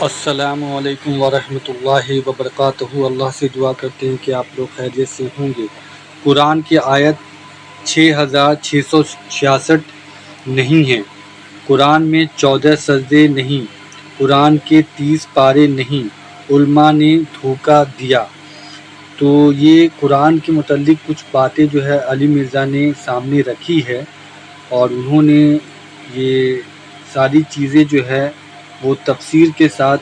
السلام علیکم ورحمۃ اللہ وبرکاتہ۔ اللہ سے دعا کرتے ہیں کہ آپ لوگ خیریت سے ہوں گے۔ قرآن کی آیت 6666 نہیں ہے۔ قرآن میں 14 سجدے نہیں، قرآن کے 30 پارے نہیں، علماء نے دھوکہ دیا۔ تو یہ قرآن کے متعلق کچھ باتیں جو ہے علی مرزا نے سامنے رکھی ہے، اور انہوں نے یہ ساری چیزیں جو ہے وہ تفسیر کے ساتھ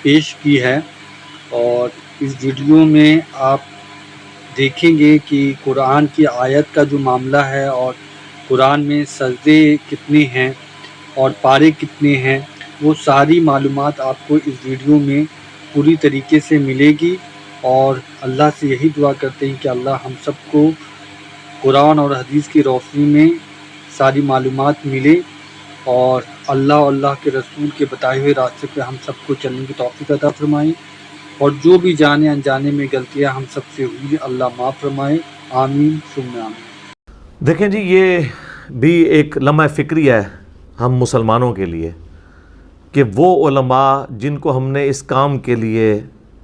پیش کی ہے، اور اس ویڈیو میں آپ دیکھیں گے کہ قرآن کی آیت کا جو معاملہ ہے، اور قرآن میں سجدے کتنے ہیں اور پارے کتنے ہیں، وہ ساری معلومات آپ کو اس ویڈیو میں پوری طریقے سے ملے گی۔ اور اللہ سے یہی دعا کرتے ہیں کہ اللہ ہم سب کو قرآن اور حدیث کی روشنی میں ساری معلومات ملے، اور اللہ اور اللہ کے رسول کے بتائے ہوئے راستے پہ ہم سب کو چلنے کی توفیق عطا فرمائے، اور جو بھی جانے انجانے میں غلطیاں ہم سب سے ہوئی اللہ معاف فرمائے، آمین ثم آمین۔ دیکھیں جی، یہ بھی ایک لمحہ فکری ہے ہم مسلمانوں کے لیے کہ وہ علماء جن کو ہم نے اس کام کے لیے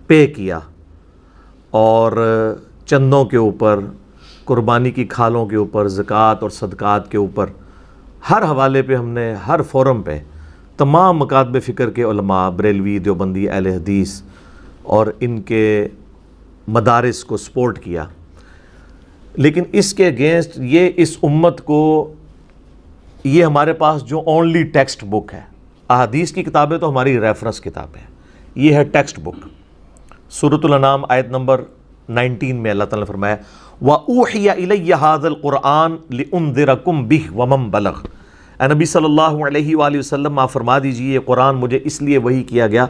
پے کیا، اور چندوں کے اوپر، قربانی کی کھالوں کے اوپر، زکوٰۃ اور صدقات کے اوپر، ہر حوالے پہ ہم نے ہر فورم پہ تمام مکاتب فکر کے علماء، بریلوی، دیوبندی، اہل حدیث اور ان کے مدارس کو سپورٹ کیا، لیکن اس کے اگینسٹ یہ اس امت کو، یہ ہمارے پاس جو اونلی ٹیکسٹ بک ہے، احادیث کی کتابیں تو ہماری ریفرنس کتابیں ہیں، یہ ہے ٹیکسٹ بک۔ سورۃ الانعام آیت نمبر 19 میں اللہ تعالیٰ نے فرمایا وَأُوحِيَ إِلَيَّ هَذَا الْقُرْآنُ لِأُنذِرَكُم بِهِ وَمَن بَلَغَ۔ اے نبی صلی اللہ علیہ وآلہ وسلم، آپ فرما دیجئے یہ قرآن مجھے اس لیے وحی کیا گیا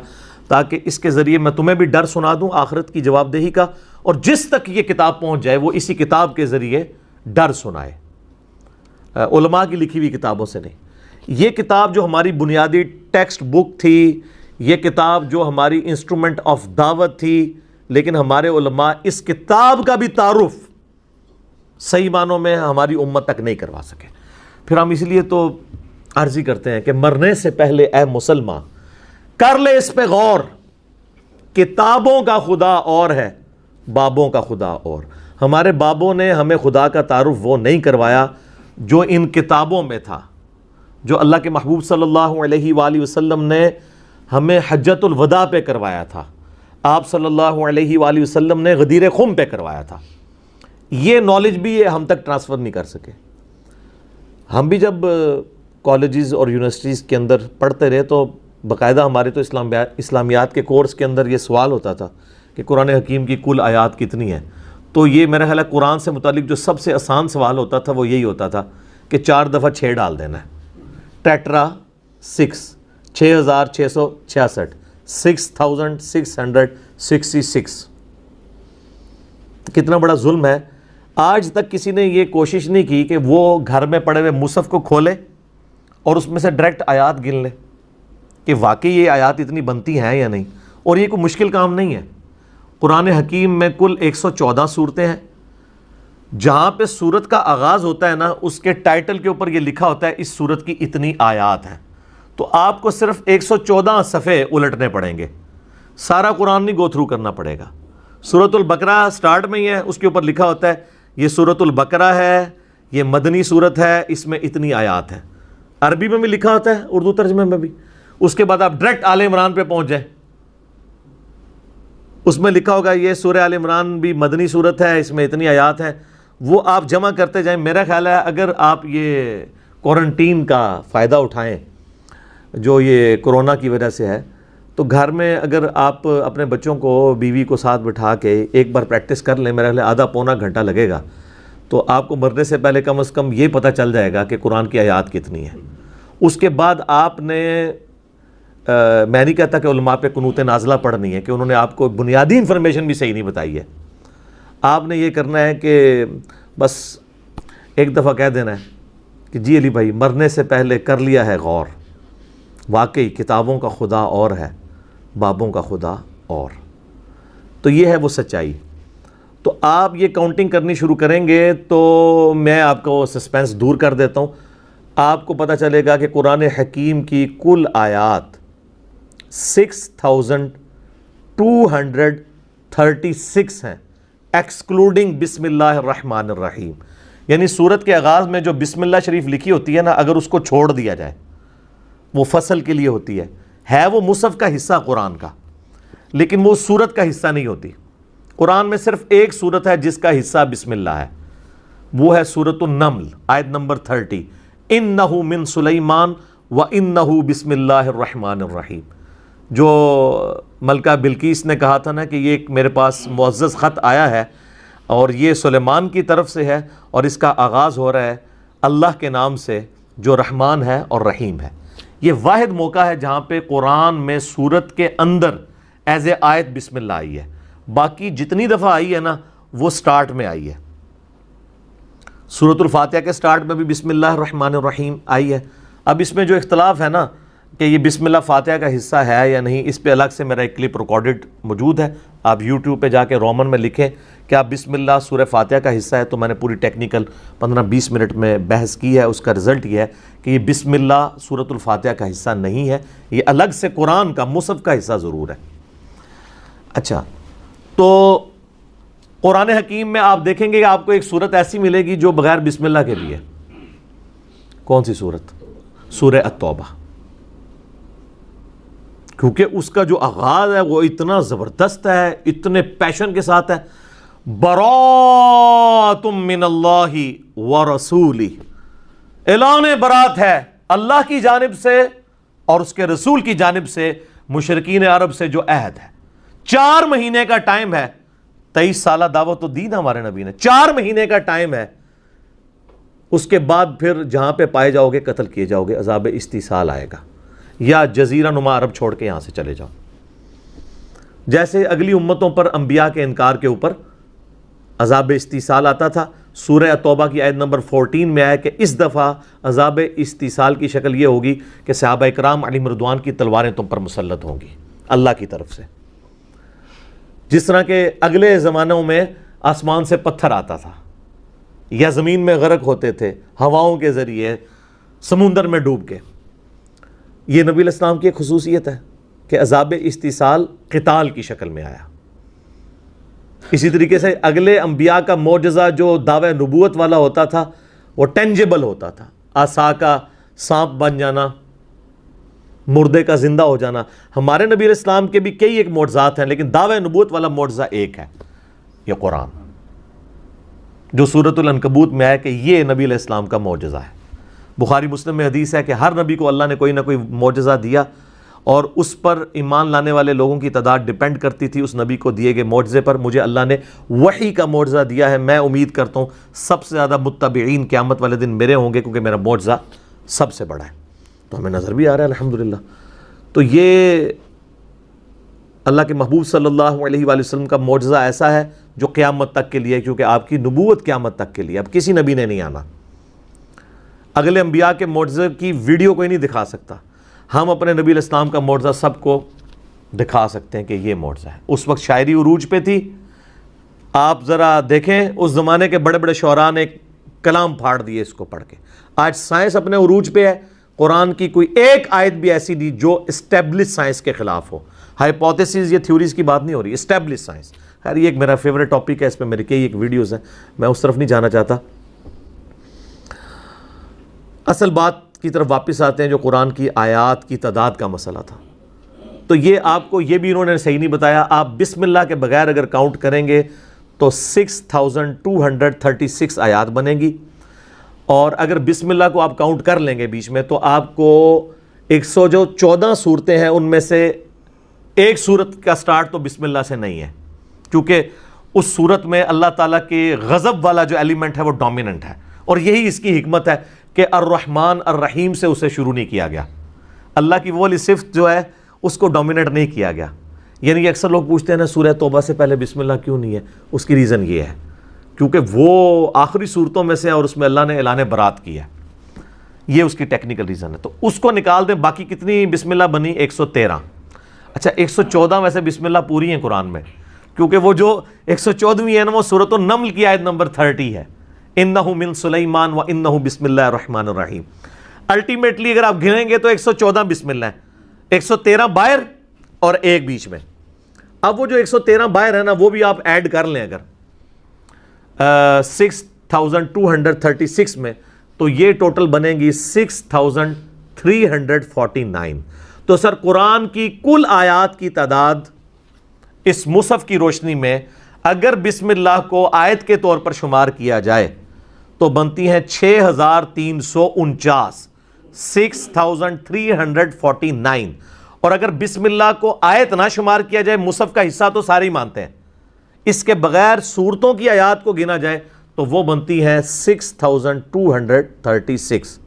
تاکہ اس کے ذریعے میں تمہیں بھی ڈر سنا دوں آخرت کی جواب دہی کا، اور جس تک یہ کتاب پہنچ جائے وہ اسی کتاب کے ذریعے ڈر سنائے، علماء کی لکھی ہوئی کتابوں سے نہیں۔ یہ کتاب جو ہماری بنیادی ٹیکسٹ بک تھی، یہ کتاب جو ہماری انسٹرومنٹ آف دعوت تھی، لیکن ہمارے علماء اس کتاب کا بھی تعارف صحیح معنوں میں ہماری امت تک نہیں کروا سکے۔ پھر ہم اس لیے تو عرضی کرتے ہیں کہ مرنے سے پہلے اے مسلمان کر لے اس پہ غور، کتابوں کا خدا اور ہے، بابوں کا خدا اور۔ ہمارے بابوں نے ہمیں خدا کا تعارف وہ نہیں کروایا جو ان کتابوں میں تھا، جو اللہ کے محبوب صلی اللہ علیہ وآلہ وسلم نے ہمیں حجۃ الوداع پہ کروایا تھا، آپ صلی اللہ علیہ وآلہ وسلم نے غدیر خم پہ کروایا تھا۔ یہ نالج بھی یہ ہم تک ٹرانسفر نہیں کر سکے۔ ہم بھی جب کالجز اور یونیورسٹیز کے اندر پڑھتے رہے تو باقاعدہ ہمارے تو اسلامیات کے کورس کے اندر یہ سوال ہوتا تھا کہ قرآن حکیم کی کل آیات کتنی ہیں، تو یہ میرا خیال ہے قرآن سے متعلق جو سب سے آسان سوال ہوتا تھا وہ یہی ہوتا تھا کہ 4 دفعہ 6 ڈال دینا ہے، ٹیٹرا 6، 6666، 6666۔ کتنا بڑا ظلم ہے۔ آج تک کسی نے یہ کوشش نہیں کی کہ وہ گھر میں پڑے ہوئے مصحف کو کھولے اور اس میں سے ڈائریکٹ آیات گن لے کہ واقعی یہ آیات اتنی بنتی ہیں یا نہیں، اور یہ کوئی مشکل کام نہیں ہے۔ قرآن حکیم میں کل 114 صورتیں ہیں، جہاں پہ صورت کا آغاز ہوتا ہے نا، اس کے ٹائٹل کے اوپر یہ لکھا ہوتا ہے اس صورت کی اتنی آیات ہیں، تو آپ کو صرف 114 صفحے الٹنے پڑیں گے، سارا قرآن نہیں گو تھرو کرنا پڑے گا۔ سورۃ البقرہ سٹارٹ میں ہی ہے، اس کے اوپر لکھا ہوتا ہے یہ سورۃ البقرہ ہے، یہ مدنی صورت ہے، اس میں اتنی آیات ہیں، عربی میں بھی لکھا ہوتا ہے، اردو ترجمے میں بھی۔ اس کے بعد آپ ڈائریکٹ آل عمران پہ پہنچ جائیں، اس میں لکھا ہوگا یہ سورہ آل عمران بھی مدنی صورت ہے، اس میں اتنی آیات ہیں، وہ آپ جمع کرتے جائیں۔ میرا خیال ہے اگر آپ یہ کوارنٹین کا فائدہ اٹھائیں جو یہ کرونا کی وجہ سے ہے، تو گھر میں اگر آپ اپنے بچوں کو، بیوی کو ساتھ بٹھا کے ایک بار پریکٹس کر لیں، میرا خیال ہے آدھا پونا گھنٹہ لگے گا، تو آپ کو مرنے سے پہلے کم از کم یہ پتہ چل جائے گا کہ قرآن کی آیات کتنی ہیں۔ اس کے بعد آپ نے، میں نہیں کہتا کہ علماء پہ قنوت نازلہ پڑھنی ہے کہ انہوں نے آپ کو بنیادی انفارمیشن بھی صحیح نہیں بتائی ہے، آپ نے یہ کرنا ہے کہ بس ایک دفعہ کہہ دینا ہے کہ جی علی بھائی مرنے سے پہلے کر لیا ہے غور، واقعی کتابوں کا خدا اور ہے، بابوں کا خدا اور۔ تو یہ ہے وہ سچائی۔ تو آپ یہ کاؤنٹنگ کرنی شروع کریں گے تو میں آپ کو سسپینس دور کر دیتا ہوں، آپ کو پتہ چلے گا کہ قرآن حکیم کی کل آیات 6236 ہیں ایکسکلوڈنگ بسم اللہ الرحمن الرحیم. یعنی سورت کے آغاز میں جو بسم اللہ شریف لکھی ہوتی ہے نا، اگر اس کو چھوڑ دیا جائے، وہ فصل کے لیے ہوتی ہے وہ مصحف کا حصہ قرآن کا، لیکن وہ سورت کا حصہ نہیں ہوتی. قرآن میں صرف ایک سورت ہے جس کا حصہ بسم اللہ ہے، وہ ہے سورۃ النمل آیت نمبر 30، انہ من سلیمان وانہ بسم اللہ الرحمن الرحیم. جو ملکہ بلقیس نے کہا تھا نا کہ یہ ایک میرے پاس معزز خط آیا ہے اور یہ سلیمان کی طرف سے ہے اور اس کا آغاز ہو رہا ہے اللہ کے نام سے جو رحمان ہے اور رحیم ہے. یہ واحد موقع ہے جہاں پہ قرآن میں سورت کے اندر ایز اے آیت بسم اللہ آئی ہے. باقی جتنی دفعہ آئی ہے نا وہ سٹارٹ میں آئی ہے. سورۃ الفاتحہ کے سٹارٹ میں بھی بسم اللہ الرحمن الرحیم آئی ہے. اب اس میں جو اختلاف ہے نا کہ یہ بسم اللہ فاتحہ کا حصہ ہے یا نہیں، اس پہ الگ سے میرا ایک کلپ ریکارڈڈ موجود ہے. آپ یوٹیوب پہ جا کے رومن میں لکھیں کہ آپ بسم اللہ سورہ فاتحہ کا حصہ ہے، تو میں نے پوری ٹیکنیکل 15-20 منٹ میں بحث کی ہے. اس کا رزلٹ یہ ہے کہ یہ بسم اللہ سورۃ الفاتحہ کا حصہ نہیں ہے، یہ الگ سے قرآن کا مصحف کا حصہ ضرور ہے. اچھا، تو قرآن حکیم میں آپ دیکھیں گے کہ آپ کو ایک سورت ایسی ملے گی جو بغیر بسم اللہ کے بھی ہے. کون سی سورت؟ سورہ التوبہ. کیونکہ اس کا جو آغاز ہے وہ اتنا زبردست ہے، اتنے پیشن کے ساتھ ہے. براۃ من اللہ ورسولہ، اعلان برات ہے اللہ کی جانب سے اور اس کے رسول کی جانب سے مشرکین عرب سے جو عہد ہے. 4 مہینے کا ٹائم ہے. 23 سالہ دعوت تو دی نا ہمارے نبی نے. 4 مہینے کا ٹائم ہے. اس کے بعد پھر جہاں پہ پائے جاؤ گے قتل کیے جاؤ گے، عذاب استیصال آئے گا، یا جزیرہ نما عرب چھوڑ کے یہاں سے چلے جاؤ. جیسے اگلی امتوں پر انبیاء کے انکار کے اوپر عذاب استیصال آتا تھا، سورہ توبہ کی آیت نمبر 14 میں آیا کہ اس دفعہ عذاب استیصال کی شکل یہ ہوگی کہ صحابہ اکرام علیہم رضوان کی تلواریں تم پر مسلط ہوں گی اللہ کی طرف سے. جس طرح کہ اگلے زمانوں میں آسمان سے پتھر آتا تھا یا زمین میں غرق ہوتے تھے ہواؤں کے ذریعے، سمندر میں ڈوب کے. یہ نبی علیہ السلام کی ایک خصوصیت ہے کہ عذاب استیصال قتال کی شکل میں آیا. اسی طریقے سے اگلے انبیاء کا معجزہ جو دعوی نبوت والا ہوتا تھا وہ ٹینجیبل ہوتا تھا، عصا کا سانپ بن جانا، مردے کا زندہ ہو جانا. ہمارے نبی علیہ السلام کے بھی کئی ایک معجزات ہیں، لیکن دعوی نبوت والا معجزہ ایک ہے، یہ قرآن، جو سورۃ العنکبوت میں ہے کہ یہ نبی علیہ السلام کا معجزہ ہے. بخاری مسلم میں حدیث ہے کہ ہر نبی کو اللہ نے کوئی نہ کوئی معجزہ دیا اور اس پر ایمان لانے والے لوگوں کی تعداد ڈیپینڈ کرتی تھی اس نبی کو دیے گئے معجزے پر. مجھے اللہ نے وحی کا معجزہ دیا ہے، میں امید کرتا ہوں سب سے زیادہ متبعین قیامت والے دن میرے ہوں گے، کیونکہ میرا معجزہ سب سے بڑا ہے. تو ہمیں نظر بھی آ رہا ہے الحمدللہ. تو یہ اللہ کے محبوب صلی اللہ علیہ وآلہ وسلم کا معجزہ ایسا ہے جو قیامت تک کے لیے، کیونکہ آپ کی نبوت قیامت تک کے لیے، اب کسی نبی نے نہیں آنا. اگلے انبیاء کے معجزے کی ویڈیو کوئی نہیں دکھا سکتا. ہم اپنے نبی علیہ السلام کا معجزہ سب کو دکھا سکتے ہیں کہ یہ معجزہ ہے. اس وقت شاعری عروج پہ تھی. آپ ذرا دیکھیں اس زمانے کے بڑے بڑے شعراء نے کلام پھاڑ دیے اس کو پڑھ کے. آج سائنس اپنے عروج پہ ہے. قرآن کی کوئی ایک آیت بھی ایسی نہیں جو اسٹیبلش سائنس کے خلاف ہو. ہائپوتھیسز یا تھیوریز کی بات نہیں ہو رہی، اسٹیبلش سائنس. خیر یہ ایک میرا فیوریٹ ٹاپک ہے، اس پہ میری کئی ایک ویڈیوز ہیں، میں اس طرف نہیں جانا چاہتا. اصل بات کی طرف واپس آتے ہیں جو قرآن کی آیات کی تعداد کا مسئلہ تھا. تو یہ آپ کو یہ بھی انہوں نے صحیح نہیں بتایا. آپ بسم اللہ کے بغیر اگر کاؤنٹ کریں گے تو 6236 آیات بنیں گی، اور اگر بسم اللہ کو آپ کاؤنٹ کر لیں گے بیچ میں تو آپ کو 114 صورتیں ہیں، ان میں سے ایک صورت کا سٹارٹ تو بسم اللہ سے نہیں ہے، کیونکہ اس صورت میں اللہ تعالیٰ کے غضب والا جو ایلیمنٹ ہے وہ ڈومیننٹ ہے. اور یہی اس کی حکمت ہے کہ الرحمن الرحیم سے اسے شروع نہیں کیا گیا. اللہ کی وہ والی صفت جو ہے اس کو ڈومینیٹ نہیں کیا گیا. یعنی اکثر لوگ پوچھتے ہیں نا سورہ توبہ سے پہلے بسم اللہ کیوں نہیں ہے؟ اس کی ریزن یہ ہے کیونکہ وہ آخری صورتوں میں سے اور اس میں اللہ نے اعلان برات کیا ہے. یہ اس کی ٹیکنیکل ریزن ہے. تو اس کو نکال دیں. باقی کتنی بسم اللہ بنی؟ 113. اچھا 114 ویسے بسم اللہ پوری ہیں قرآن میں، کیونکہ وہ جو 114ویں ہے نا وہ سورۃ النمل کی آیت نمبر 30 ہے، انہ من سلیمان و انہ بسم اللہ الرحمن الرحیم. الٹیمیٹلی اگر آپ گنیں گے تو 114 بسم اللہ ہے، 113 باہر اور ایک بیچ میں. اب وہ جو 113 باہر ہے نا وہ بھی آپ ایڈ کر لیں اگر 6236 میں, تو یہ ٹوٹل بنے گی 6349. تو سر قرآن کی کل آیات کی تعداد اس مصحف کی روشنی میں اگر بسم اللہ کو آیت کے طور پر شمار کیا جائے تو بنتی ہیں 6349, 6349. اور اگر بسم اللہ کو آیت نہ شمار کیا جائے, مصحف کا حصہ تو سارے ہی مانتے ہیں, اس کے بغیر سورتوں کی آیات کو گنا جائے تو وہ بنتی ہے 6236.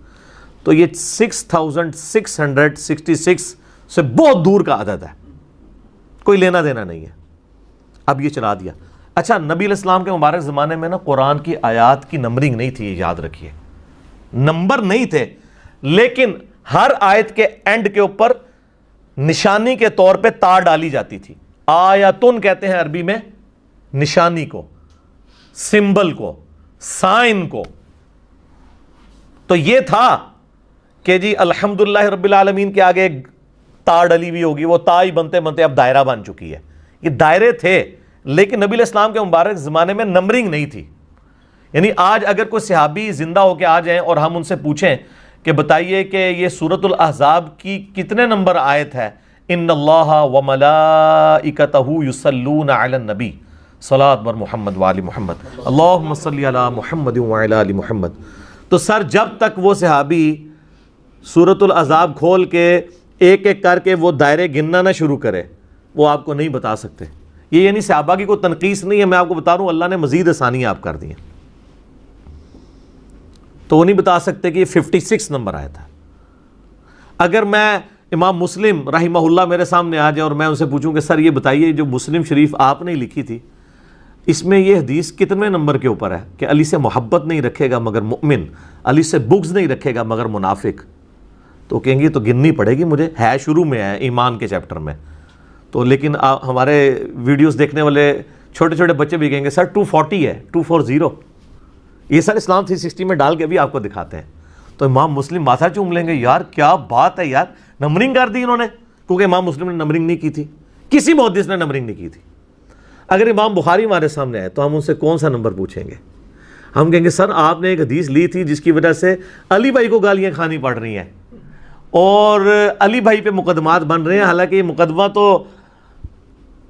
تو یہ 6666 سے بہت دور کا عدد ہے, کوئی لینا دینا نہیں ہے. اب یہ چلا دیا. اچھا, نبی علیہ السلام کے مبارک زمانے میں نا قرآن کی آیات کی نمبرنگ نہیں تھی, یاد رکھیے, نمبر نہیں تھے, لیکن ہر آیت کے اینڈ کے اوپر نشانی کے طور پہ تا ڈالی جاتی تھی. آیاتن کہتے ہیں عربی میں نشانی کو, سمبل کو, سائن کو. تو یہ تھا کہ جی الحمدللہ رب العالمین کے آگے ایک تا ڈلی ہوئی ہوگی, وہ تا ہی بنتے بنتے اب دائرہ بن چکی ہے. یہ دائرے تھے, لیکن نبی علیہ السلام کے مبارک زمانے میں نمبرنگ نہیں تھی. یعنی آج اگر کوئی صحابی زندہ ہو کے آ جائیں اور ہم ان سے پوچھیں کہ بتائیے کہ یہ سورۃ الاحزاب کی کتنے نمبر آیت ہے, ان اللہ وملائکتہ یصلون علی النبی صلاۃ بر محمد وآل محمد اللہم صلی علی محمد وعلی آل محمد. تو سر جب تک وہ صحابی سورۃ الاحزاب کھول کے ایک ایک کر کے وہ دائرے گننا نہ شروع کرے, وہ آپ کو نہیں بتا سکتے. یہ یعنی صحابہ کی کوئی تنقیص نہیں ہے, میں آپ کو بتا رہا ہوں اللہ نے مزید آسانیاں آپ کر دی ہیں. تو وہ نہیں بتا سکتے کہ یہ 56 نمبر آیا تھا. اگر میں امام مسلم رحمہ اللہ میرے سامنے آ جائے اور میں ان سے پوچھوں کہ سر یہ بتائیے جو مسلم شریف آپ نے لکھی تھی اس میں یہ حدیث کتنے نمبر کے اوپر ہے کہ علی سے محبت نہیں رکھے گا مگر مؤمن, علی سے بغض نہیں رکھے گا مگر منافق, تو کہیں گے تو گننی پڑے گی مجھے, ہے شروع میں ہے ایمان کے چیپٹر میں. تو لیکن ہمارے ویڈیوز دیکھنے والے چھوٹے چھوٹے بچے بھی کہیں گے سر 240 ہے, 240. یہ سر اسلام 360 میں ڈال کے بھی آپ کو دکھاتے ہیں. تو امام مسلم ماتھا چوم لیں گے, یار کیا بات ہے یار, نمبرنگ کر دی انہوں نے, کیونکہ امام مسلم نے نمبرنگ نہیں کی تھی, کسی محدث نے نمبرنگ نہیں کی تھی. اگر امام بخاری ہمارے سامنے آئے تو ہم ان سے کون سا نمبر پوچھیں گے؟ ہم کہیں گے سر آپ نے ایک حدیث لی تھی جس کی وجہ سے علی بھائی کو گالیاں کھانی پڑ رہی ہیں اور علی بھائی پہ مقدمات بن رہے ہیں, حالانکہ یہ مقدمہ تو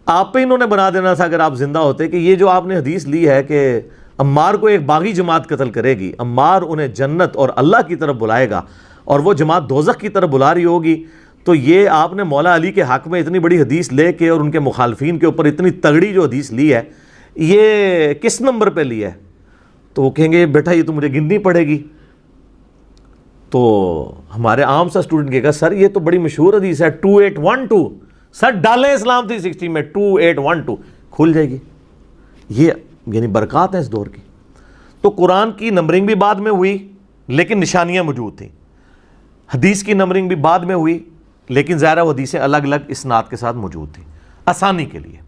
آپ پہ انہوں نے بنا دینا تھا اگر آپ زندہ ہوتے, کہ یہ جو آپ نے حدیث لی ہے کہ عمار کو ایک باغی جماعت قتل کرے گی, عمار انہیں جنت اور اللہ کی طرف بلائے گا اور وہ جماعت دوزخ کی طرف بلا رہی ہوگی, تو یہ آپ نے مولا علی کے حق میں اتنی بڑی حدیث لے کے اور ان کے مخالفین کے اوپر اتنی تگڑی جو حدیث لی ہے, یہ کس نمبر پہ لی ہے؟ تو وہ کہیں گے بیٹا یہ تو مجھے گننی پڑے گی. تو ہمارے عام سا اسٹوڈنٹ کہے گا سر یہ تو بڑی مشہور حدیث ہے 2812, سر ڈالیں اسلام 360 میں 2812 کھل جائے گی. یہ یعنی برکات ہیں اس دور کی. تو قرآن کی نمبرنگ بھی بعد میں ہوئی لیکن نشانیاں موجود تھیں, حدیث کی نمبرنگ بھی بعد میں ہوئی لیکن ظاہر وہ حدیثیں الگ الگ اسناد کے ساتھ موجود تھیں آسانی کے لیے.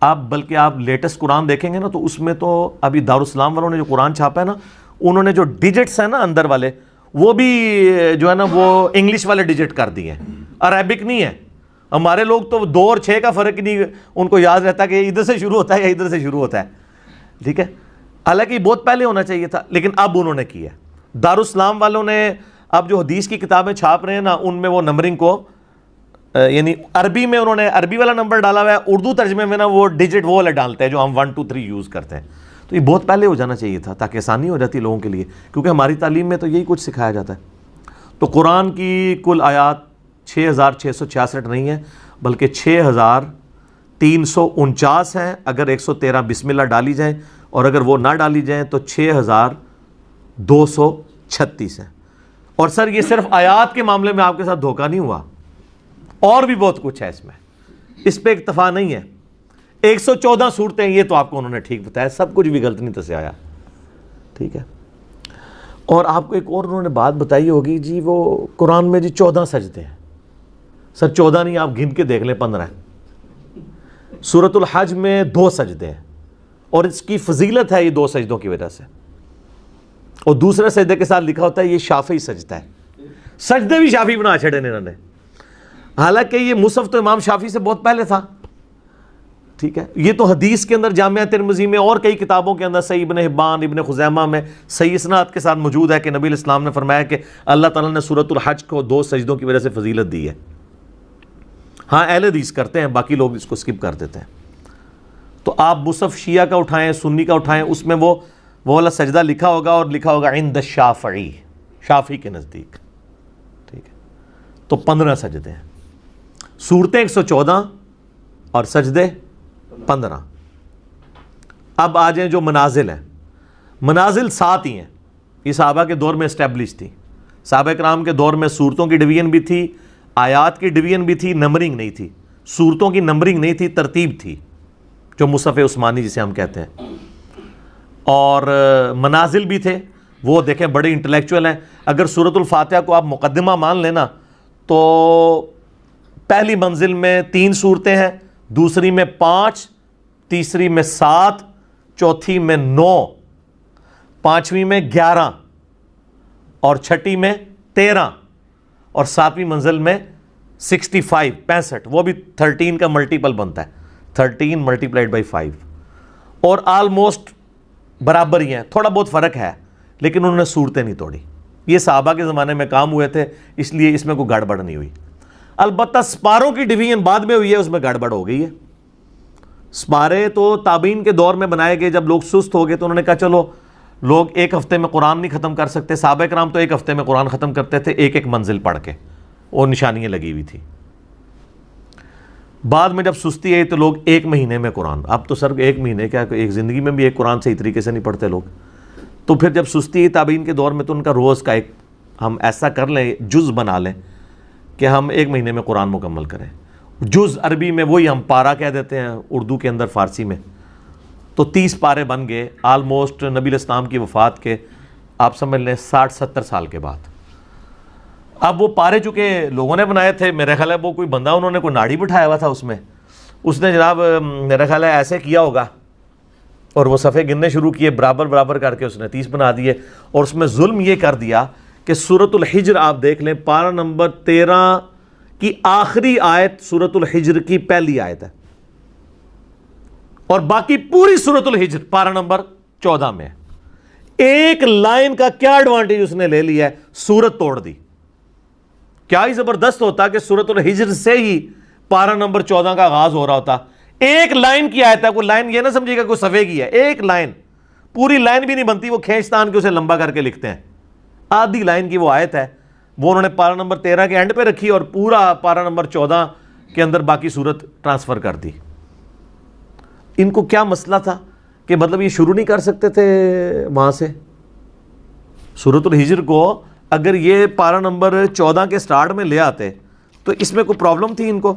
آپ بلکہ آپ لیٹسٹ قرآن دیکھیں گے نا تو اس میں تو ابھی دارالاسلام والوں نے جو قرآن چھاپا ہے نا, انہوں نے جو ڈیجٹس ہیں نا اندر والے وہ بھی جو ہے نا وہ انگلش والے ڈیجٹ کر دیے ہیں, عربک نہیں ہے. ہمارے لوگ تو 2 اور 6 کا فرق نہیں ان کو یاد رہتا کہ ادھر سے شروع ہوتا ہے یا ادھر سے شروع ہوتا ہے, ٹھیک ہے. حالانکہ یہ بہت پہلے ہونا چاہیے تھا لیکن اب انہوں نے کیا. دارالاسلام والوں نے اب جو حدیث کی کتابیں چھاپ رہے ہیں نا ان میں وہ نمبرنگ کو یعنی عربی میں انہوں نے عربی والا نمبر ڈالا ہوا ہے, اردو ترجمے میں نا وہ ڈیجٹ وہ والے ڈالتے ہیں جو ہم 1 2 3 یوز کرتے ہیں. تو یہ بہت پہلے ہو جانا چاہیے تھا تاکہ آسانی ہو جاتی لوگوں کے لیے, کیونکہ ہماری تعلیم میں تو یہی کچھ سکھایا جاتا ہے. تو قرآن کی کل آیات 6666 نہیں ہے بلکہ 6349 ہیں اگر 113 بسم اللہ ڈالی جائیں, اور اگر وہ نہ ڈالی جائیں تو 6236 ہیں. اور سر یہ صرف آیات کے معاملے میں آپ کے ساتھ دھوکہ نہیں ہوا, اور بھی بہت کچھ ہے اس میں, اس پہ اکتفا نہیں ہے. 114 صورتیں یہ تو آپ کو انہوں نے ٹھیک بتایا, سب کچھ بھی غلط نہیں تو سے آیا, ٹھیک ہے. اور آپ کو ایک اور انہوں نے بات بتائی ہوگی جی, وہ قرآن میں جی 14 سجدے ہیں. سر 14 نہیں, آپ گن کے دیکھ لیں 15 ہیں. سورۃ الحج میں 2 سجدے ہیں اور اس کی فضیلت ہے یہ 2 سجدوں کی وجہ سے, اور دوسرے سجدے کے ساتھ لکھا ہوتا ہے یہ شافعی سجدہ ہے. سجدے بھی شافعی بنا چھڑے انہوں نے. حالانکہ یہ مصحف تو امام شافعی سے بہت پہلے تھا، ٹھیک ہے. یہ تو حدیث کے اندر جامعہ ترمذی میں اور کئی کتابوں کے اندر، صحیح ابن حبان، ابن خزیمہ میں صحیح اسناد کے ساتھ موجود ہے کہ نبی علیہ السلام نے فرمایا کہ اللہ تعالیٰ نے سورۃ الحج کو 2 سجدوں کی وجہ سے فضیلت دی ہے. ہاں اہل حدیث کرتے ہیں، باقی لوگ اس کو اسکپ کر دیتے ہیں. تو آپ مصحف شیعہ کا اٹھائیں، سنی کا اٹھائیں، اس میں وہ والا سجدہ لکھا ہوگا اور لکھا ہوگا عند الشافعی، شافعی کے نزدیک، ٹھیک ہے. تو 15 سجدے ہیں، سورتیں 114 اور سجدے 15. اب آ جائیں جو منازل ہیں. منازل 7 ہی ہیں. یہ صحابہ کے دور میں اسٹیبلش تھی. صحابہ کرام کے دور میں صورتوں کی ڈویژن بھی تھی، آیات کی ڈویژن بھی تھی، نمبرنگ نہیں تھی. صورتوں کی نمبرنگ نہیں تھی، ترتیب تھی، جو مصحف عثمانی جسے ہم کہتے ہیں. اور منازل بھی تھے. وہ دیکھیں بڑے انٹلیکچوئل ہیں. اگر سورۃ الفاتحہ کو آپ مقدمہ مان لینا تو پہلی منزل میں 3 صورتیں ہیں، دوسری میں 5، تیسری میں 7، چوتھی میں 9، پانچویں میں 11 اور چھٹی میں 13 اور 7ویں منزل میں 65. وہ بھی 13 کا ملٹیپل بنتا ہے، 13 ملٹیپلائڈ بائی 5. اور آلموسٹ برابر ہی ہیں، تھوڑا بہت فرق ہے، لیکن انہوں نے صورتیں نہیں توڑی. یہ صحابہ کے زمانے میں کام ہوئے تھے، اس لیے اس میں کوئی گڑبڑ نہیں ہوئی. البتہ سپاروں کی ڈویژن بعد میں ہوئی ہے، اس میں گڑبڑ ہو گئی ہے. سپارے تو تابعین کے دور میں بنائے گئے. جب لوگ سست ہو گئے تو انہوں نے کہا چلو لوگ ایک ہفتے میں قرآن نہیں ختم کر سکتے. صحابہ کرام تو ایک ہفتے میں قرآن ختم کرتے تھے، ایک منزل پڑھ کے، اور نشانیاں لگی ہوئی تھی. بعد میں جب سستی آئی تو لوگ 1 مہینے میں قرآن. اب تو سر 1 مہینے کیا، ایک زندگی میں بھی ایک قرآن صحیح طریقے سے نہیں پڑھتے لوگ. تو پھر جب سستی آئی تابعین کے دور میں تو ان کا روز کا ایک ہم ایسا کر لیں، جز بنا لیں کہ ہم 1 مہینے میں قرآن مکمل کریں. جز عربی میں وہی ہم پارا کہہ دیتے ہیں، اردو کے اندر فارسی میں. تو 30 پارے بن گئے آلموسٹ نبی علیہ السلام کی وفات کے آپ سمجھ لیں 60-70 سال کے بعد. اب وہ پارے چونکہ لوگوں نے بنائے تھے، میرے خیال ہے وہ کوئی بندہ انہوں نے کوئی ناڑی بٹھایا ہوا تھا اس میں، اس نے جناب میرا خیال ہے ایسے کیا ہوگا اور وہ صفحے گننے شروع کیے، برابر برابر کر کے اس نے 30 بنا دیے. اور اس میں ظلم یہ کر دیا کہ سورۃ الحجر آپ دیکھ لیں، پارہ نمبر 13 کی آخری آیت سورۃ الحجر کی پہلی آیت ہے، اور باقی پوری سورۃ الحجر پارہ نمبر 14 میں ہے. ایک لائن کا کیا ایڈوانٹیج اس نے لے لیا ہے، سورت توڑ دی. کیا ہی زبردست ہوتا کہ سورۃ الحجر سے ہی پارہ نمبر 14 کا آغاز ہو رہا ہوتا. ایک لائن کی آیت ہے، کوئی لائن یہ نہ سمجھے گا کوئی صفحے کی ہے، ایک لائن، پوری لائن بھی نہیں بنتی، وہ کھینچتان کے اسے لمبا کر کے لکھتے ہیں. آدھی لائن کی وہ آیت ہے، وہ انہوں نے پارہ نمبر 13 کے اینڈ پہ رکھی اور پورا پارہ نمبر 14 کے اندر باقی صورت ٹرانسفر کر دی. ان کو کیا مسئلہ تھا کہ مطلب یہ شروع نہیں کر سکتے تھے وہاں سے سورۃ الحجر کو؟ اگر یہ پارہ نمبر 14 کے سٹارٹ میں لے آتے تو اس میں کوئی پرابلم تھی ان کو؟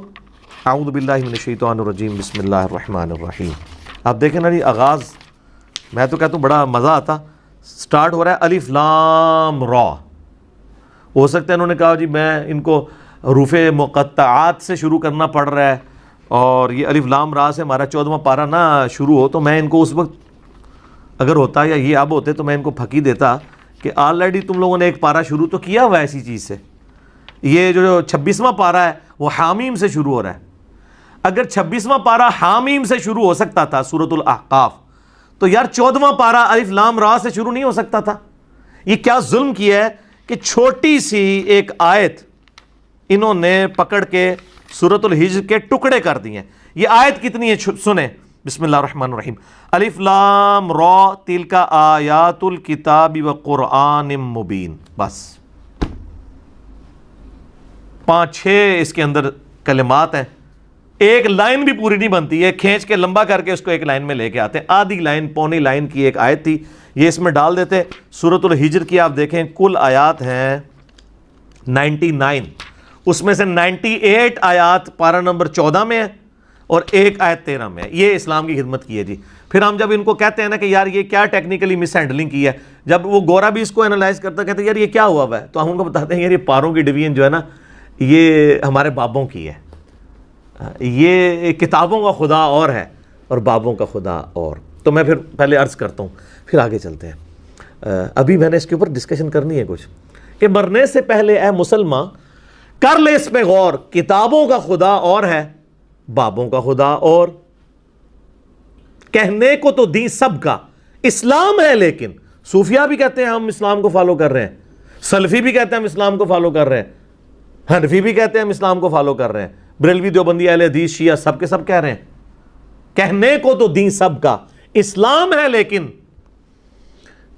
اعوذ باللہ من الشیطان الرجیم، بسم اللہ الرحمن الرحیم. آپ دیکھیں نا جی آغاز، میں تو کہتا ہوں بڑا مزہ آتا. سٹارٹ ہو رہا ہے الف لام را. ہو سکتا ہے انہوں نے کہا جی میں ان کو حروف مقطعات سے شروع کرنا پڑ رہا ہے اور یہ الف لام را سے ہمارا 14واں پارہ نہ شروع ہو، تو میں ان کو اس وقت اگر ہوتا یا یہ اب ہوتے تو میں ان کو پھکی دیتا کہ آلریڈی تم لوگوں نے ایک پارہ شروع تو کیا ہوا ہے ایسی چیز سے. یہ جو 26واں پارہ ہے وہ حامیم سے شروع ہو رہا ہے. اگر 26واں پارہ حامیم سے شروع ہو سکتا تھا سورۃ الاحقاف، تو یار 14واں پارہ الف لام را سے شروع نہیں ہو سکتا تھا؟ یہ کیا ظلم کیا ہے کہ چھوٹی سی ایک آیت انہوں نے پکڑ کے سورۃ الحجر کے ٹکڑے کر دیے. یہ آیت کتنی ہے سنیں، بسم اللہ الرحمن الرحیم. الف لام را تلک آیات الکتاب وقرآن مبین. بس 5-6 اس کے اندر کلمات ہیں، ایک لائن بھی پوری نہیں بنتی ہے، کھینچ کے لمبا کر کے اس کو ایک لائن میں لے کے آتے ہیں. آدھی لائن پونی لائن کی ایک آیت تھی، یہ اس میں ڈال دیتے. سورۃ الحجر کی آپ دیکھیں کل آیات ہیں 99، اس میں سے 98 آیات پارہ نمبر 14 میں ہے اور 1 آیت 13 میں ہے. یہ اسلام کی خدمت کی ہے جی. پھر ہم جب ان کو کہتے ہیں نا کہ یار یہ کیا ٹیکنیکلی مس ہینڈلنگ کی ہے، جب وہ گورا بھی اس کو انالائز کرتا کہتے ہیں یار یہ کیا ہوا ہے، تو ہم ان کو بتاتے ہیں یار یہ پاروں کی ڈویژن جو ہے نا یہ ہمارے بابوں کی ہے. یہ کتابوں کا خدا اور ہے اور بابوں کا خدا اور. تو میں پھر پہلے عرض کرتا ہوں پھر آگے چلتے ہیں. ابھی میں نے اس کے اوپر ڈسکشن کرنی ہے کچھ کہ مرنے سے پہلے اے مسلمان کر لے اس پہ غور، کتابوں کا خدا اور ہے، بابوں کا خدا اور، کہنے کو تو دین سب کا اسلام ہے، لیکن صوفیہ بھی کہتے ہیں ہم اسلام کو فالو کر رہے ہیں، سلفی بھی کہتے ہیں ہم اسلام کو فالو کر رہے ہیں، حنفی بھی کہتے ہیں ہم اسلام کو فالو کر رہے ہیں، بریلوی دیوبندی اہل حدیث شیعہ سب کے سب کہہ رہے ہیں کہنے کو تو دین سب کا اسلام ہے، لیکن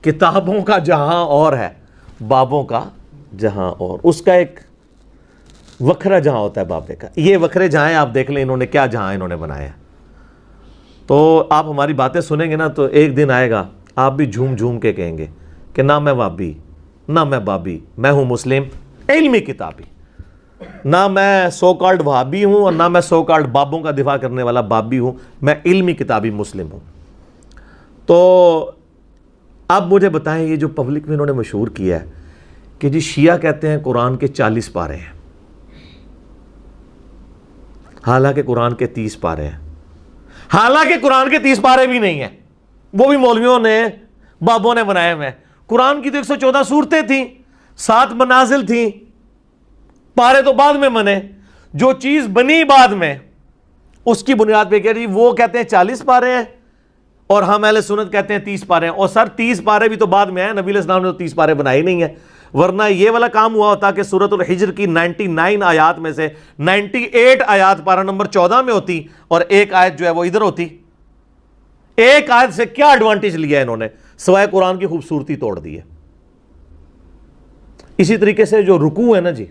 کتابوں کا جہاں اور ہے، بابوں کا جہاں اور، اس کا ایک وکھرا جہاں ہوتا ہے بابے کا، یہ وکھرے جہاں آپ دیکھ لیں انہوں نے کیا جہاں انہوں نے بنایا ہے۔ تو آپ ہماری باتیں سنیں گے نا تو ایک دن آئے گا آپ بھی جھوم جھوم کے کہیں گے کہ نہ میں وابی، نہ میں بابی، میں ہوں مسلم علمی کتابی، نہ میں سو کالڈ وہابی ہوں اور نہ میں سو کالڈ بابوں کا دفاع کرنے والا بابی ہوں، میں علمی کتابی مسلم ہوں۔ تو اب مجھے بتائیں یہ جو پبلک میں انہوں نے مشہور کیا ہے کہ جی شیعہ کہتے ہیں قرآن کے 40 پارے ہیں، حالانکہ قرآن کے 30 پارے ہیں، حالانکہ قرآن کے 30 پارے بھی نہیں ہیں، وہ بھی مولویوں نے بابوں نے بنائے ہوئے ہیں۔ قرآن کی تو 114 سورتیں تھیں، 7 منازل تھیں، پارے تو بعد میں بنے، جو چیز بنی بعد میں اس کی بنیاد پہ کہ جی وہ کہتے ہیں 40 پارے ہیں اور ہم اہل سنت کہتے ہیں 30 پارے ہیں، اور سر 30 پارے بھی تو بعد میں ہیں، نبی علیہ السلام نے تو 30 پارے بنائے ہی نہیں ہیں، ورنہ یہ والا کام ہوا ہوتا کہ سورۃ الحجر کی 99 آیات میں سے 98 آیات پارہ نمبر 14 میں ہوتی اور ایک آیت جو ہے وہ ادھر ہوتی۔ ایک آیت سے کیا ایڈوانٹیج لیا انہوں نے سوائے قرآن کی خوبصورتی توڑ دی ہے۔ اسی طریقے سے جو رکوع ہے نا جی،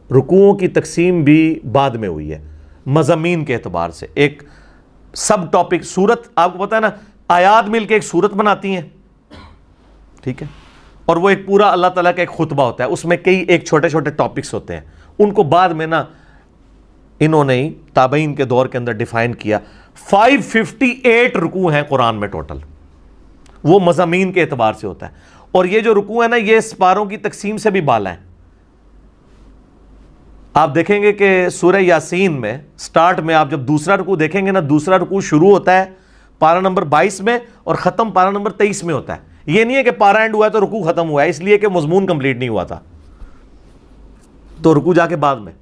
رکوعوں کی تقسیم بھی بعد میں ہوئی ہے مضامین کے اعتبار سے، ایک سب ٹاپک، سورت آپ کو پتا ہے نا آیات مل کے ایک سورت بناتی ہیں، ٹھیک ہے، اور وہ ایک پورا اللہ تعالیٰ کا ایک خطبہ ہوتا ہے، اس میں کئی ایک چھوٹے چھوٹے ٹاپکس ہوتے ہیں، ان کو بعد میں نا انہوں نے تابعین کے دور کے اندر ڈیفائن کیا۔ 558 رکوع ہیں قرآن میں ٹوٹل، وہ مضامین کے اعتبار سے ہوتا ہے، اور یہ جو رکوع ہے نا یہ سپاروں کی تقسیم سے بھی بالا ہیں۔ آپ دیکھیں گے کہ سورہ یاسین میں سٹارٹ میں آپ جب دوسرا رکوع دیکھیں گے نا، دوسرا رکوع شروع ہوتا ہے پارہ نمبر 22 میں اور ختم پارہ نمبر 23 میں ہوتا ہے۔ یہ نہیں ہے کہ پارہ اینڈ ہوا ہے تو رکوع ختم ہوا ہے، اس لیے کہ مضمون کمپلیٹ نہیں ہوا تھا تو رکوع جا کے بعد میں،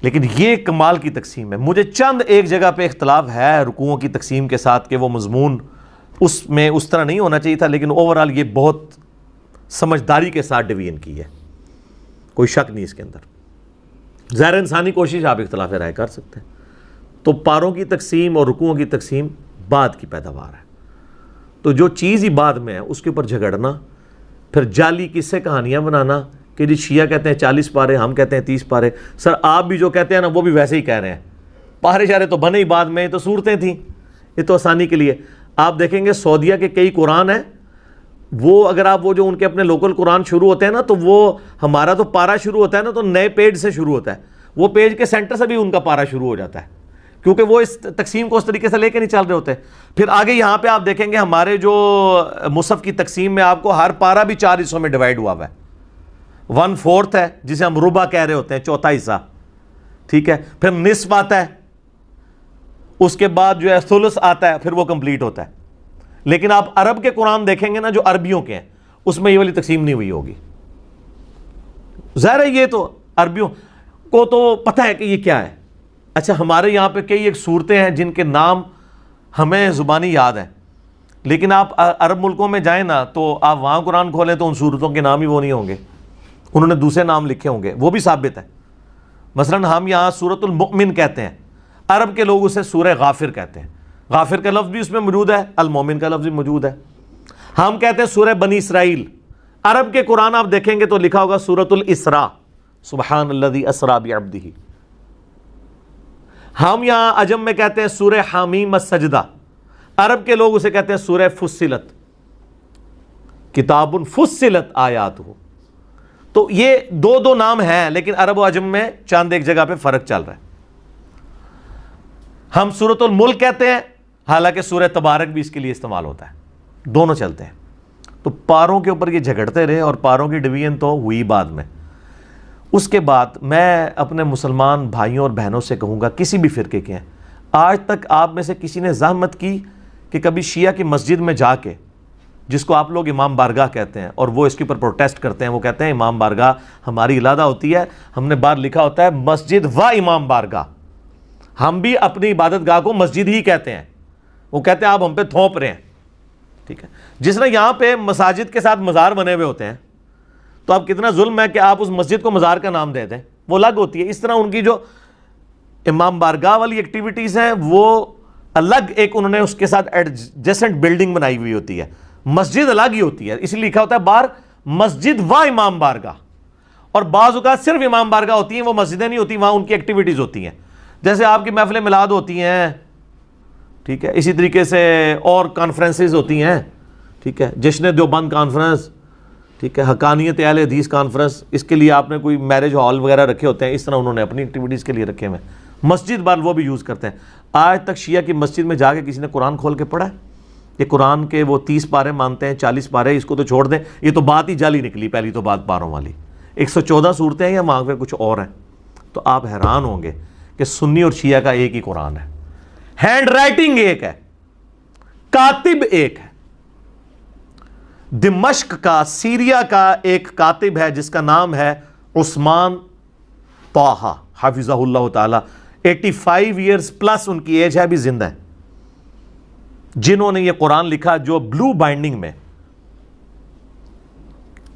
لیکن یہ کمال کی تقسیم ہے۔ مجھے چند ایک جگہ پہ اختلاف ہے رکوعوں کی تقسیم کے ساتھ کہ وہ مضمون اس میں اس طرح نہیں ہونا چاہیے تھا، لیکن اوورآل یہ بہت سمجھداری کے ساتھ ڈویژن کی ہے، کوئی شک نہیں اس کے اندر۔ ظاہر انسانی کوشش آپ اختلاف رائے کر سکتے ہیں۔ تو پاروں کی تقسیم اور رکوعوں کی تقسیم بعد کی پیداوار ہے، تو جو چیز ہی بعد میں ہے اس کے اوپر جھگڑنا، پھر جعلی قصے کہانیاں بنانا کہ جی شیعہ کہتے ہیں 40 پارے، ہم کہتے ہیں 30 پارے، سر آپ بھی جو کہتے ہیں نا وہ بھی ویسے ہی کہہ رہے ہیں، پارے شارے تو بنے ہی بعد میں، تو صورتیں تھیں، یہ تو آسانی کے لیے۔ آپ دیکھیں گے سعودیہ کے کئی قرآن ہیں، وہ اگر آپ وہ جو ان کے اپنے لوکل قرآن شروع ہوتے ہیں نا، تو وہ ہمارا تو پارہ شروع ہوتا ہے نا تو نئے پیج سے شروع ہوتا ہے، وہ پیج کے سینٹر سے بھی ان کا پارہ شروع ہو جاتا ہے، کیونکہ وہ اس تقسیم کو اس طریقے سے لے کے نہیں چل رہے ہوتے۔ پھر آگے یہاں پہ آپ دیکھیں گے ہمارے جو مصحف کی تقسیم میں آپ کو ہر پارہ بھی 4 حصوں میں ڈیوائیڈ ہوا ہوا ہے، 1/4 ہے جسے ہم ربع کہہ رہے ہوتے ہیں، چوتھا حصہ، ٹھیک ہے، پھر نصف آتا ہے، اس کے بعد جو ہے ثلث آتا ہے، پھر وہ کمپلیٹ ہوتا ہے۔ لیکن آپ عرب کے قرآن دیکھیں گے نا جو عربیوں کے ہیں، اس میں یہ والی تقسیم نہیں ہوئی ہوگی۔ ظاہر ہے یہ تو عربیوں کو تو پتہ ہے کہ یہ کیا ہے۔ اچھا ہمارے یہاں پہ کئی ایک صورتیں ہیں جن کے نام ہمیں زبانی یاد ہیں، لیکن آپ عرب ملکوں میں جائیں نا تو آپ وہاں قرآن کھولیں تو ان صورتوں کے نام ہی وہ نہیں ہوں گے، انہوں نے دوسرے نام لکھے ہوں گے، وہ بھی ثابت ہے۔ مثلا ہم یہاں سورۃ المؤمن کہتے ہیں، عرب کے لوگ اسے سورہ غافر کہتے ہیں، غافر کا لفظ بھی اس میں موجود ہے، المومن کا لفظ بھی موجود ہے۔ ہم کہتے ہیں سورہ بنی اسرائیل، عرب کے قرآن آپ دیکھیں گے تو لکھا ہوگا سورۃ الاسراء، سبحان الذی اسریٰ بعبدہ۔ ہم یہاں عجم میں کہتے ہیں سورہ حامیم السجدہ، عرب کے لوگ اسے کہتے ہیں سورہ فصلت، کتاب فصلت آیاتہ۔ تو یہ دو نام ہیں، لیکن عرب و عجم میں چاند ایک جگہ پہ فرق چل رہا ہے۔ ہم سورۃ الملک کہتے ہیں، حالانکہ سورہ تبارک بھی اس کے لیے استعمال ہوتا ہے، دونوں چلتے ہیں۔ تو پاروں کے اوپر یہ جھگڑتے رہے اور پاروں کی ڈویژن تو ہوئی بعد میں۔ اس کے بعد میں اپنے مسلمان بھائیوں اور بہنوں سے کہوں گا، کسی بھی فرقے کے ہیں، آج تک آپ میں سے کسی نے زحمت کی کہ کبھی شیعہ کی مسجد میں جا کے جس کو آپ لوگ امام بارگاہ کہتے ہیں، اور وہ اس کے اوپر پروٹیسٹ کرتے ہیں، وہ کہتے ہیں امام بارگاہ ہماری علیحدہ ہوتی ہے، ہم نے باہر لکھا ہوتا ہے مسجد و امام بارگاہ، ہم بھی اپنی عبادت گاہ کو مسجد ہی کہتے ہیں، وہ کہتے ہیں آپ ہم پہ تھوپ رہے ہیں، ٹھیک ہے. جس طرح یہاں پہ مساجد کے ساتھ مزار بنے ہوئے ہوتے ہیں، تو اب کتنا ظلم ہے کہ آپ اس مسجد کو مزار کا نام دے دیں، وہ الگ ہوتی ہے. اس طرح ان کی جو امام بارگاہ والی ایکٹیویٹیز ہیں وہ الگ، ایک انہوں نے اس کے ساتھ ایڈجسنٹ بلڈنگ بنائی ہوئی ہوتی ہے، مسجد الگ ہی ہوتی ہے، اس لیے لکھا ہوتا ہے باہر مسجد و امام بارگاہ. اور بعض اوقات صرف امام بارگاہ ہوتی ہیں، وہ مسجدیں نہیں ہوتی، وہاں ان کی ایکٹیویٹیز ہوتی ہیں، جیسے آپ کی محفل میلاد ہوتی ہیں، ٹھیک ہے، اسی طریقے سے اور کانفرنسز ہوتی ہیں، ٹھیک ہے، جشن دیوبند کانفرنس، ٹھیک ہے، حقانیت اہل حدیث کانفرنس، اس کے لیے آپ نے کوئی میرج ہال وغیرہ رکھے ہوتے ہیں، اس طرح انہوں نے اپنی ایکٹیویٹیز کے لیے رکھے ہوئے ہیں. مسجد بال وہ بھی یوز کرتے ہیں. آج تک شیعہ کی مسجد میں جا کے کسی نے قرآن کھول کے پڑھا ہے؟ یہ قرآن کے وہ 30 پارے مانتے ہیں، 40 پارے، اس کو تو چھوڑ دیں، یہ تو بات ہی جعلی نکلی. پہلی تو بات پاروں والی 114 صورتیں ہیں یا وہاں پہ کچھ اور ہیں. تو آپ حیران ہوں گے کہ سنی اور شیعہ کا ایک ہی قرآن ہے، ہینڈ رائٹنگ ایک ہے، کاتب ایک ہے. دمشق کا، سیریا کا ایک کاتب ہے جس کا نام ہے عثمان طٰہٰ حفظہ اللہ تعالی، 85 ایئرز پلس ان کی ایج ہے، ابھی زندہ ہے، جنہوں نے یہ قرآن لکھا جو بلو بائنڈنگ میں،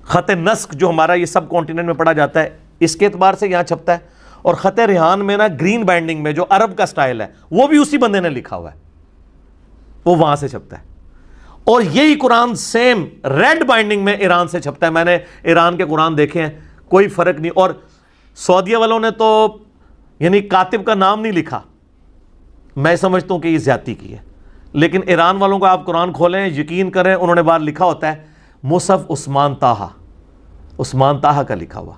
خط نسخ جو ہمارا یہ سب کانٹیننٹ میں پڑھا جاتا ہے اس کے اعتبار سے یہاں چھپتا ہے، اور خط ریحان میں نا گرین بائنڈنگ میں جو عرب کا سٹائل ہے وہ بھی اسی بندے نے لکھا ہوا ہے، وہ وہاں سے چھپتا ہے. اور یہی قرآن سیم ریڈ بائنڈنگ میں ایران سے چھپتا ہے. میں نے ایران کے قرآن دیکھے ہیں، کوئی فرق نہیں. اور سعودیہ والوں نے تو یعنی کاتب کا نام نہیں لکھا، میں سمجھتا ہوں کہ یہ زیادتی کی ہے. لیکن ایران والوں کو آپ قرآن کھولیں، یقین کریں، انہوں نے باہر لکھا ہوتا ہے مصحف عثمان طٰہٰ، عثمان طٰہٰ کا لکھا ہوا.